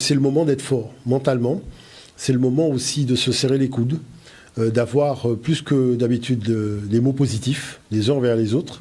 C'est le moment d'être fort mentalement, c'est le moment aussi de se serrer les coudes, d'avoir plus que d'habitude des mots positifs les uns envers les autres,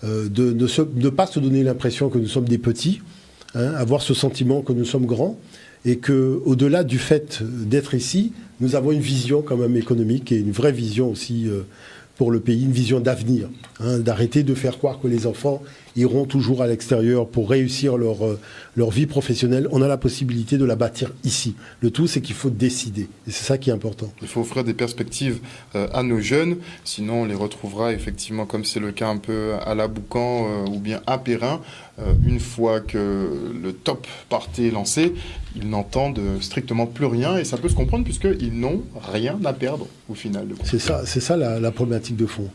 de ne pas se donner l'impression que nous sommes des petits, avoir ce sentiment que nous sommes grands et qu'au-delà du fait d'être ici, nous avons une vision quand même économique et une vraie vision aussi pour le pays, une vision d'avenir, d'arrêter de faire croire que les enfants iront toujours à l'extérieur pour réussir leur vie professionnelle. On a la possibilité de la bâtir ici. Le tout, c'est qu'il faut décider. Et c'est ça qui est important. Il faut offrir des perspectives à nos jeunes. Sinon, on les retrouvera effectivement, comme c'est le cas un peu à la Boucan ou bien à Perrin. Une fois que le top party est lancé, ils n'entendent strictement plus rien. Et ça peut se comprendre puisqu'ils n'ont rien à perdre au final. C'est ça la problématique de fond.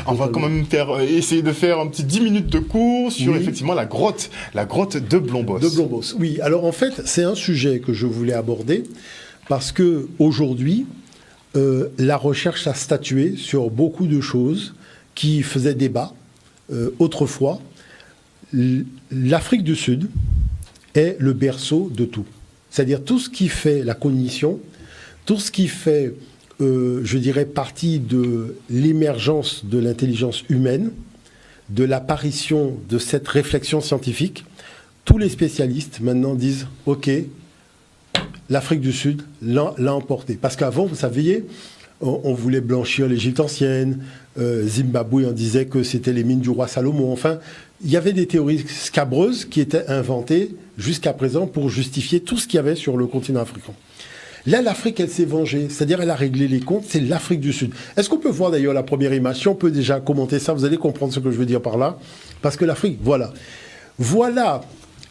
On va quand même essayer de faire un petit 10 minutes de cours sur effectivement la grotte de Blombos. De Blombos, oui. Alors en fait, c'est un sujet que je voulais aborder parce que aujourd'hui, la recherche a statué sur beaucoup de choses qui faisaient débat autrefois. L'Afrique du Sud est le berceau de tout. C'est-à-dire tout ce qui fait la cognition, tout ce qui fait je dirais, partie de l'émergence de l'intelligence humaine, de l'apparition de cette réflexion scientifique. Tous les spécialistes maintenant disent « Ok, l'Afrique du Sud l'a emporté ». Parce qu'avant, vous saviez, on voulait blanchir l'Égypte ancienne, Zimbabwe, on disait que c'était les mines du roi Salomon. Enfin, il y avait des théories scabreuses qui étaient inventées jusqu'à présent pour justifier tout ce qu'il y avait sur le continent africain. Là, l'Afrique, elle s'est vengée, c'est-à-dire elle a réglé les comptes, c'est l'Afrique du Sud. Est-ce qu'on peut voir d'ailleurs la première image? Si on peut déjà commenter ça, vous allez comprendre ce que je veux dire par là. Parce que l'Afrique, voilà. Voilà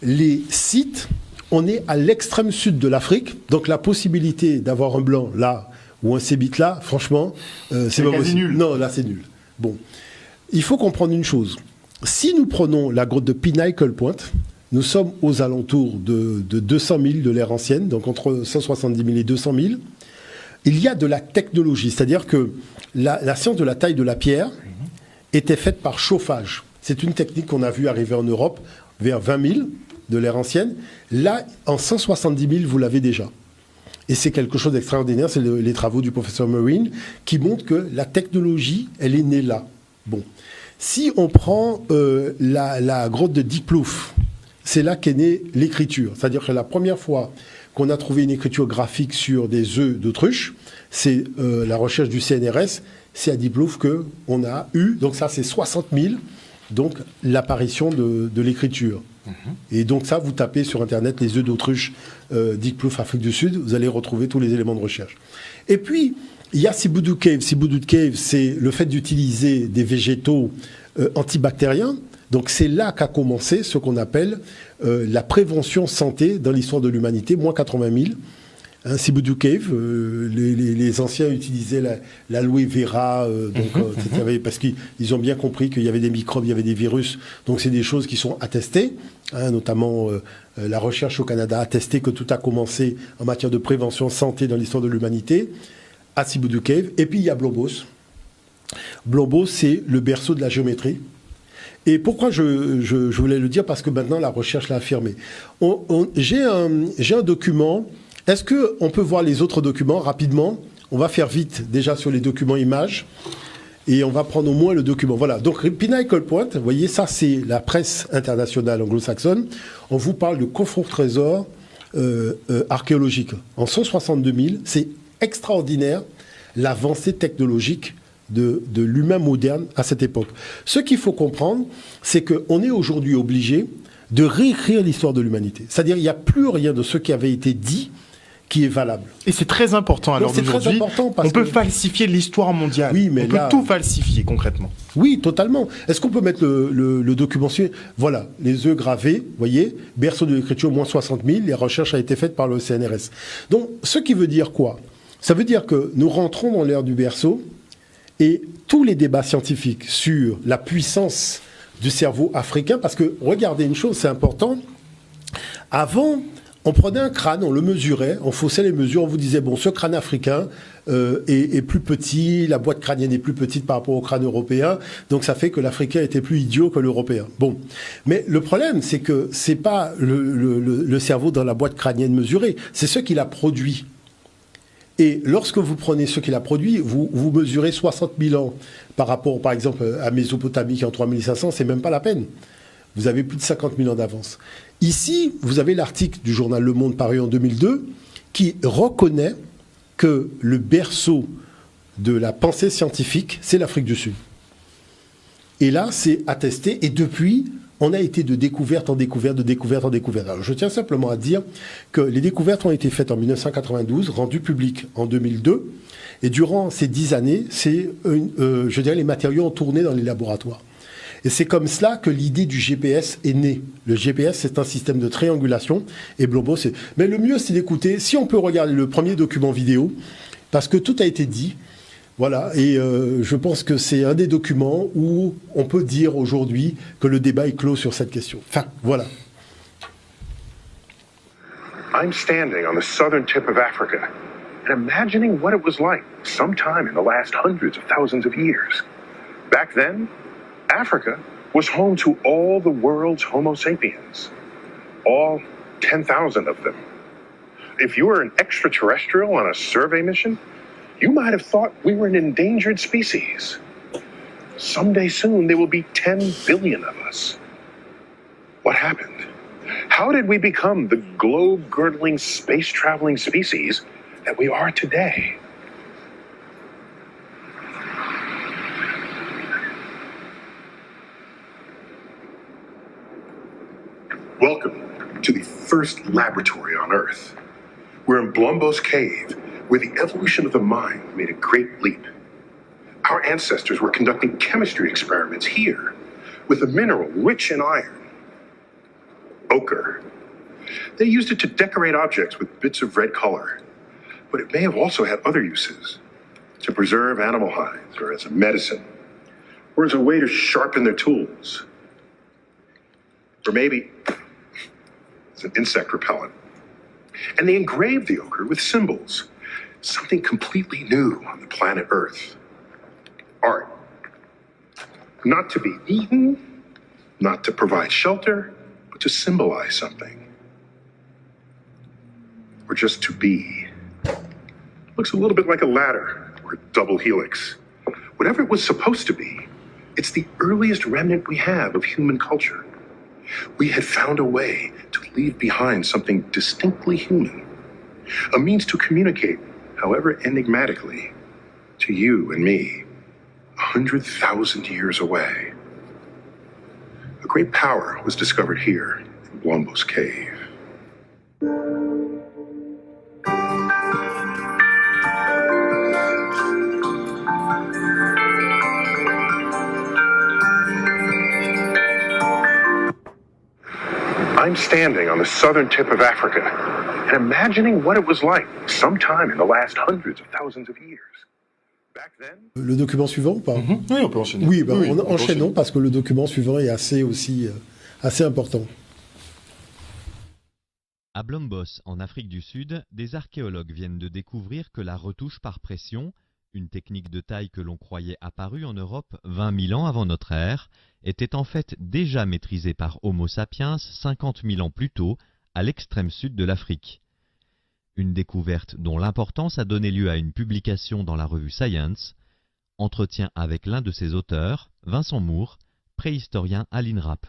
les sites, on est à l'extrême sud de l'Afrique, donc la possibilité d'avoir un blanc là, ou un sébite là, franchement, c'est pas possible. Nul. Non, là c'est nul. Bon, il faut comprendre une chose. Si nous prenons la grotte de Pinnacle Point, nous sommes aux alentours de 200 000 de l'ère ancienne, donc entre 170 000 et 200 000. Il y a de la technologie, c'est-à-dire que la science de la taille de la pierre était faite par chauffage. C'est une technique qu'on a vue arriver en Europe vers 20 000 de l'ère ancienne. Là, en 170 000, vous l'avez déjà. Et c'est quelque chose d'extraordinaire, c'est les travaux du professeur Marine qui montrent que la technologie, elle est née là. Bon. Si on prend la grotte de Diepkloof, c'est là qu'est née l'écriture. C'est-à-dire que la première fois qu'on a trouvé une écriture graphique sur des œufs d'autruche, c'est la recherche du CNRS, c'est à Diepkloof qu'on a eu, donc ça c'est 60 000, donc l'apparition de l'écriture. Et donc ça, vous tapez sur Internet les œufs d'autruche Diepkloof, Afrique du Sud, vous allez retrouver tous les éléments de recherche. Et puis, il y a Sibudu Cave. Sibudu Cave, c'est le fait d'utiliser des végétaux antibactériens. Donc c'est là qu'a commencé ce qu'on appelle la prévention santé dans l'histoire de l'humanité, moins 80 000. Sibudu Cave, les anciens utilisaient l'aloe vera, parce qu'ils ont bien compris qu'il y avait des microbes, il y avait des virus. Donc c'est des choses qui sont attestées, notamment la recherche au Canada a attesté que tout a commencé en matière de prévention santé dans l'histoire de l'humanité, à Sibudu Cave. Et puis il y a Blombos. Blombos, c'est le berceau de la géométrie. Et pourquoi je voulais le dire? Parce que maintenant, la recherche l'a affirmé. J'ai un document. Est-ce qu'on peut voir les autres documents rapidement? On va faire vite déjà sur les documents images. Et on va prendre au moins le document. Voilà. Donc, Pinnacle Point, vous voyez, ça, c'est la presse internationale anglo-saxonne. On vous parle de coffre trésor archéologique. En 162 000, c'est extraordinaire l'avancée technologique de l'humain moderne à cette époque. Ce qu'il faut comprendre, c'est qu'on est aujourd'hui obligé de réécrire l'histoire de l'humanité. C'est-à-dire qu'il n'y a plus rien de ce qui avait été dit qui est valable. Et c'est très important. Alors aujourd'hui, on peut falsifier l'histoire mondiale. Oui, mais on peut tout falsifier concrètement. Oui, totalement. Est-ce qu'on peut mettre le document suivant? Voilà, les œufs gravés, vous voyez, berceau de l'écriture, moins 60 000, les recherches ont été faites par le CNRS. Donc, ce qui veut dire quoi? Ça veut dire que nous rentrons dans l'ère du berceau et tous les débats scientifiques sur la puissance du cerveau africain, parce que, regardez une chose, c'est important, avant, On prenait un crâne, on le mesurait, on faussait les mesures, on vous disait, bon, ce crâne africain est plus petit, la boîte crânienne est plus petite par rapport au crâne européen, donc ça fait que l'Africain était plus idiot que l'Européen. Bon, mais le problème, c'est que c'est pas le cerveau dans la boîte crânienne mesurée, c'est ce qu'il a produit. Et lorsque vous prenez ce qu'il a produit, vous mesurez 60 000 ans par rapport, par exemple, à Mésopotamie qui est en 3500, c'est même pas la peine. Vous avez plus de 50 000 ans d'avance. Ici, vous avez l'article du journal Le Monde paru en 2002 qui reconnaît que le berceau de la pensée scientifique, c'est l'Afrique du Sud. Et là, c'est attesté. Et depuis, on a été de découverte en découverte, de découverte en découverte. Alors, je tiens simplement à dire que les découvertes ont été faites en 1992, rendues publiques en 2002. Et durant ces 10 années, je dirais, les matériaux ont tourné dans les laboratoires. Et c'est comme cela que l'idée du GPS est née. Le GPS, c'est un système de triangulation. Et Blombo, c'est... Mais le mieux, c'est d'écouter, si on peut regarder le premier document vidéo, parce que tout a été dit. Voilà. Et je pense que c'est un des documents où on peut dire aujourd'hui que le débat est clos sur cette question. Enfin, voilà. I'm standing on the southern tip of Africa and imagining what it was like sometime in the last hundreds of thousands of years. Back then, Africa was home to all the world's Homo sapiens, all 10,000 of them. If you were an extraterrestrial on a survey mission, you might have thought we were an endangered species. Someday soon, there will be 10 billion of us. What happened? How did we become the globe-girdling, space-traveling species that we are today? Welcome to the first laboratory on Earth. We're in Blombos Cave, where the evolution of the mind made a great leap. Our ancestors were conducting chemistry experiments here with a mineral rich in iron, ochre. They used it to decorate objects with bits of red color, but it may have also had other uses, to preserve animal hides, or as a medicine, or as a way to sharpen their tools, or maybe as an insect repellent. And they engraved the ochre with symbols, something completely new on the planet Earth. Art. Not to be eaten, not to provide shelter, but to symbolize something. Or just to be. Looks a little bit like a ladder or a double helix. Whatever it was supposed to be, it's the earliest remnant we have of human culture. We had found a way to leave behind something distinctly human, a means to communicate, however enigmatically, to you and me, 100,000 years away. A great power was discovered here in Blombos Cave. I'm standing on the southern tip of Africa and imagining what it was like sometime in the last hundreds of thousands of years. Back then... Le document suivant ou pas? Oui, on peut enchaîner. Oui, bah, oui, enchaînons parce que le document suivant est assez important. À Blombos, en Afrique du Sud, des archéologues viennent de découvrir que la retouche par pression, une technique de taille que l'on croyait apparue en Europe 20 000 ans avant notre ère, était en fait déjà maîtrisée par Homo sapiens 50 000 ans plus tôt, à l'extrême sud de l'Afrique. Une découverte dont l'importance a donné lieu à une publication dans la revue Science. Entretien avec l'un de ses auteurs, Vincent Moore, préhistorien à l'INRAP.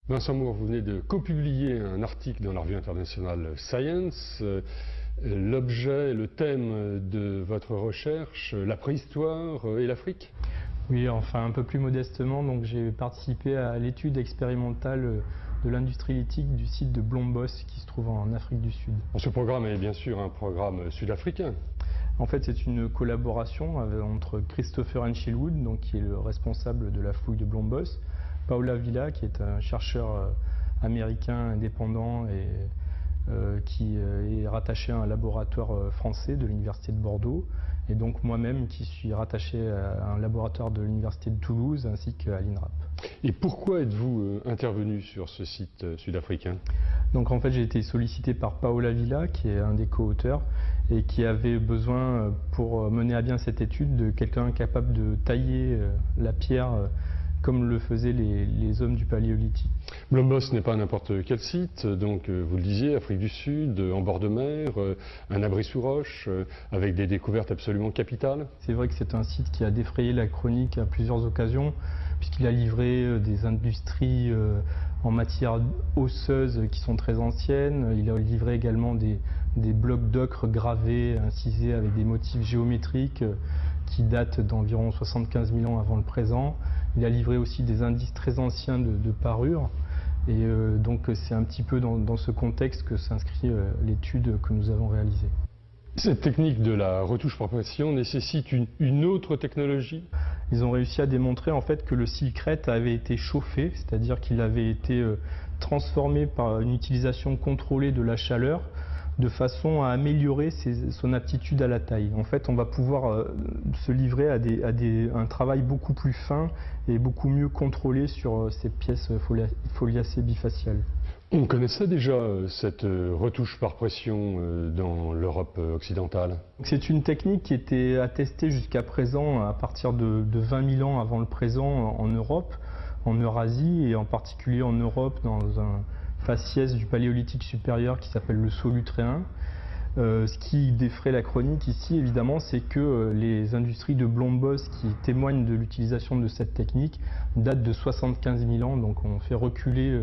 Vincent Moore, vous venez de copublier un article dans la revue internationale Science. L'objet, le thème de votre recherche, la préhistoire et l'Afrique? Oui, enfin un peu plus modestement, donc j'ai participé à l'étude expérimentale de l'industrie lithique du site de Blombos qui se trouve en Afrique du Sud. Ce programme est bien sûr un programme sud-africain. En fait, c'est une collaboration entre Christopher Enchilwood, donc qui est le responsable de la fouille de Blombos, Paula Villa, qui est un chercheur américain indépendant et qui est rattaché à un laboratoire français de l'Université de Bordeaux, et donc moi-même qui suis rattaché à un laboratoire de l'Université de Toulouse ainsi qu'à l'INRAP. Et pourquoi êtes-vous intervenu sur ce site sud-africain? Donc en fait, j'ai été sollicité par Paola Villa, qui est un des co-auteurs, et qui avait besoin, pour mener à bien cette étude, de quelqu'un capable de tailler la pierre comme le faisaient les hommes du Paléolithique. Blombos n'est pas n'importe quel site, donc vous le disiez, Afrique du Sud, en bord de mer, un abri sous roche, avec des découvertes absolument capitales. C'est vrai que c'est un site qui a défrayé la chronique à plusieurs occasions, puisqu'il a livré des industries en matière osseuse qui sont très anciennes. Il a livré également des blocs d'ocre gravés, incisés avec des motifs géométriques qui datent d'environ 75 000 ans avant le présent. Il a livré aussi des indices très anciens de parure. Et donc c'est un petit peu dans ce contexte que s'inscrit l'étude que nous avons réalisée. Cette technique de la retouche par pression nécessite une autre technologie. Ils ont réussi à démontrer en fait que le silkrète avait été chauffé, c'est-à-dire qu'il avait été transformé par une utilisation contrôlée de la chaleur, de façon à améliorer son aptitude à la taille. En fait, on va pouvoir se livrer à un travail beaucoup plus fin et beaucoup mieux contrôlé sur ces pièces foliacées bifaciales. On connaissait déjà cette retouche par pression dans l'Europe occidentale. C'est une technique qui était attestée jusqu'à présent à partir de 20 000 ans avant le présent en Europe, en Eurasie et en particulier en Europe dans un faciès du Paléolithique supérieur qui s'appelle le Solutréen. Ce qui défraie la chronique ici, évidemment, c'est que les industries de Blombos qui témoignent de l'utilisation de cette technique datent de 75 000 ans, donc on fait reculer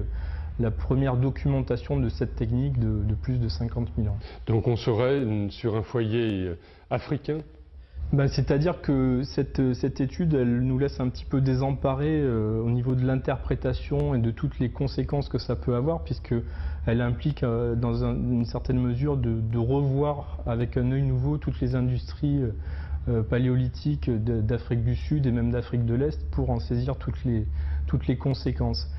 la première documentation de cette technique de plus de 50 000 ans. Donc on serait sur un foyer africain ? C'est-à-dire que cette étude, elle nous laisse un petit peu désemparés au niveau de l'interprétation et de toutes les conséquences que ça peut avoir, puisqu'elle implique dans une certaine mesure de revoir avec un œil nouveau toutes les industries paléolithiques d'Afrique du Sud et même d'Afrique de l'Est pour en saisir toutes les conséquences.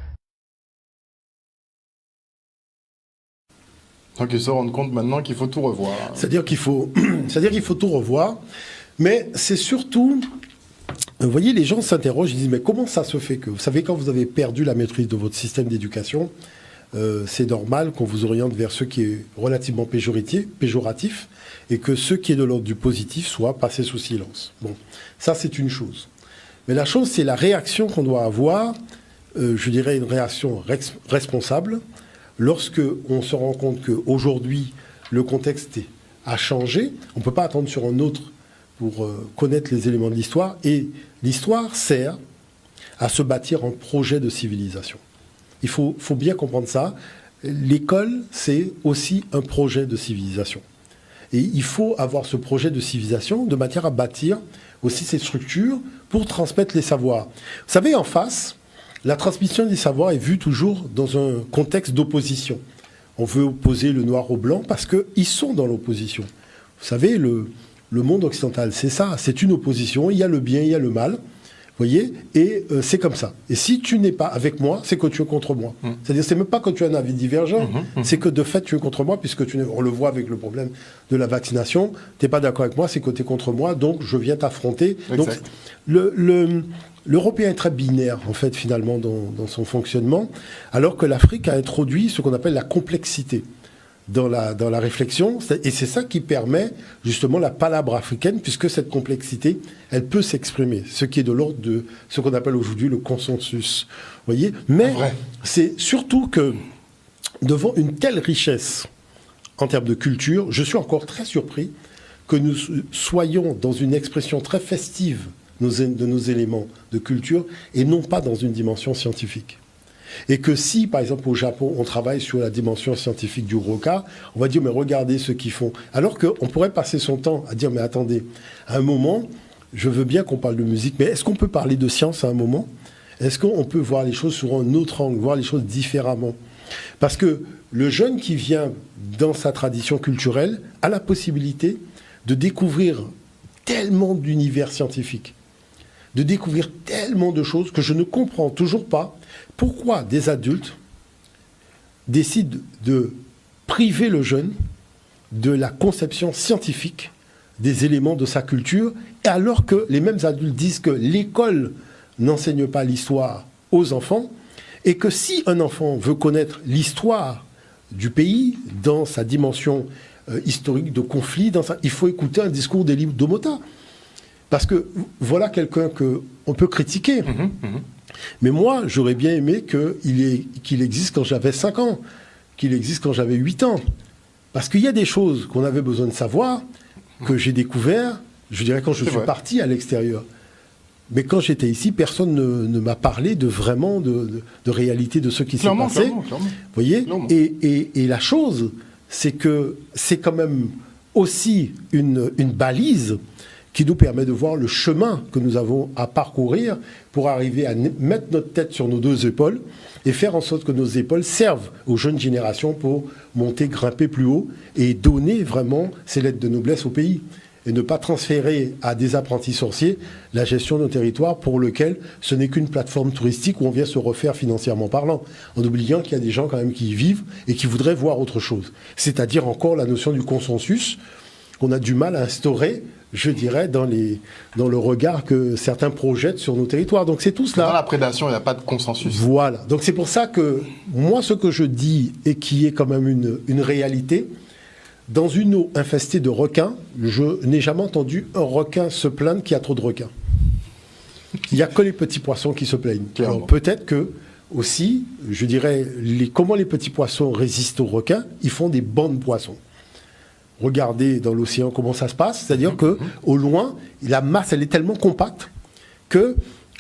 Donc ils se rendent compte maintenant qu'il faut tout revoir. C'est-à-dire qu'il faut tout revoir. Mais c'est surtout, vous voyez, les gens s'interrogent, ils disent, mais comment ça se fait que, vous savez, quand vous avez perdu la maîtrise de votre système d'éducation, c'est normal qu'on vous oriente vers ce qui est relativement péjoratif et que ce qui est de l'ordre du positif soit passé sous silence. Bon, ça c'est une chose. Mais la chose, c'est la réaction qu'on doit avoir, je dirais une réaction responsable, lorsque on se rend compte qu'aujourd'hui, le contexte a changé. On ne peut pas attendre sur un autre pour connaître les éléments de l'histoire. Et l'histoire sert à se bâtir un projet de civilisation. Il faut bien comprendre ça. L'école, c'est aussi un projet de civilisation. Et il faut avoir ce projet de civilisation de manière à bâtir aussi ces structures pour transmettre les savoirs. Vous savez, en face, la transmission des savoirs est vue toujours dans un contexte d'opposition. On veut opposer le noir au blanc parce qu'ils sont dans l'opposition. Vous savez, le monde occidental, c'est ça, c'est une opposition, il y a le bien, il y a le mal, vous voyez, et c'est comme ça. Et si tu n'es pas avec moi, c'est que tu es contre moi. C'est-à-dire, c'est même pas que tu as un avis divergent, c'est que de fait, tu es contre moi, puisque on le voit avec le problème de la vaccination, tu n'es pas d'accord avec moi, c'est que tu es contre moi, donc je viens t'affronter. Donc, l'Européen est très binaire, en fait, finalement, dans son fonctionnement, alors que l'Afrique a introduit ce qu'on appelle la complexité dans la réflexion, et c'est ça qui permet justement la palabre africaine, puisque cette complexité, elle peut s'exprimer, ce qui est de l'ordre de ce qu'on appelle aujourd'hui le consensus. Vous voyez ? Mais c'est surtout que devant une telle richesse en termes de culture, je suis encore très surpris que nous soyons dans une expression très festive de nos éléments de culture et non pas dans une dimension scientifique. Et que si, par exemple, au Japon, on travaille sur la dimension scientifique du roca, on va dire, mais regardez ce qu'ils font. Alors qu'on pourrait passer son temps à dire, mais attendez, à un moment, je veux bien qu'on parle de musique, mais est-ce qu'on peut parler de science à un moment ? Est-ce qu'on peut voir les choses sur un autre angle, voir les choses différemment ? Parce que le jeune qui vient dans sa tradition culturelle a la possibilité de découvrir tellement d'univers scientifiques, de découvrir tellement de choses que je ne comprends toujours pas pourquoi des adultes décident de priver le jeune de la conception scientifique des éléments de sa culture, alors que les mêmes adultes disent que l'école n'enseigne pas l'histoire aux enfants, et que si un enfant veut connaître l'histoire du pays, dans sa dimension historique de conflit. Il faut écouter un discours d'Élie Domota. Parce que voilà quelqu'un qu'on peut critiquer. Mais moi, j'aurais bien aimé qu'il existe quand j'avais 5 ans, qu'il existe quand j'avais 8 ans. Parce qu'il y a des choses qu'on avait besoin de savoir, que j'ai découvert, je dirais, quand je suis parti à l'extérieur. Mais quand j'étais ici, personne ne m'a parlé de réalité de ce qui s'est passé. Vous voyez ? Et la chose, c'est que c'est quand même aussi une balise qui nous permet de voir le chemin que nous avons à parcourir pour arriver à mettre notre tête sur nos 2 épaules et faire en sorte que nos épaules servent aux jeunes générations pour monter, grimper plus haut et donner vraiment ces lettres de noblesse au pays. Et ne pas transférer à des apprentis sorciers la gestion de nos territoires pour lequel ce n'est qu'une plateforme touristique où on vient se refaire financièrement parlant, en oubliant qu'il y a des gens quand même qui y vivent et qui voudraient voir autre chose. C'est-à-dire encore la notion du consensus qu'on a du mal à instaurer, je dirais, dans le regard que certains projettent sur nos territoires. Donc c'est tout cela. Dans la prédation, il n'y a pas de consensus. Voilà. Donc c'est pour ça que moi, ce que je dis et qui est quand même une réalité, dans une eau infestée de requins, je n'ai jamais entendu un requin se plaindre qu'il y a trop de requins. Il n'y a que les petits poissons qui se plaignent. Clairement. Alors peut-être que aussi, je dirais, comment les petits poissons résistent aux requins, ils font des bancs de poissons. Regardez dans l'océan comment ça se passe, c'est-à-dire que au loin, la masse, elle est tellement compacte que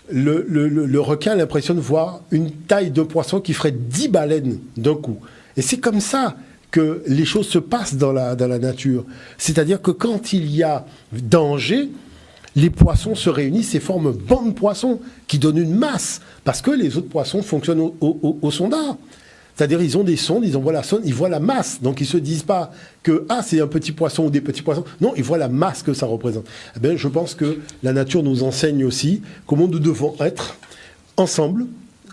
le requin a l'impression de voir une taille de poisson qui ferait 10 baleines d'un coup. Et c'est comme ça que les choses se passent dans la nature. C'est-à-dire que quand il y a danger, les poissons se réunissent et forment un banc de poissons qui donne une masse, parce que les autres poissons fonctionnent au sondage. C'est-à-dire ils ont des sondes, ils envoient la sonde, ils voient la masse. Donc ils ne se disent pas que c'est un petit poisson ou des petits poissons. Non, ils voient la masse que ça représente. Eh bien, je pense que la nature nous enseigne aussi comment nous devons être ensemble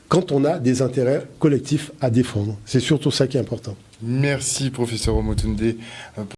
quand on a des intérêts collectifs à défendre. C'est surtout ça qui est important. Merci, professeur Omotunde.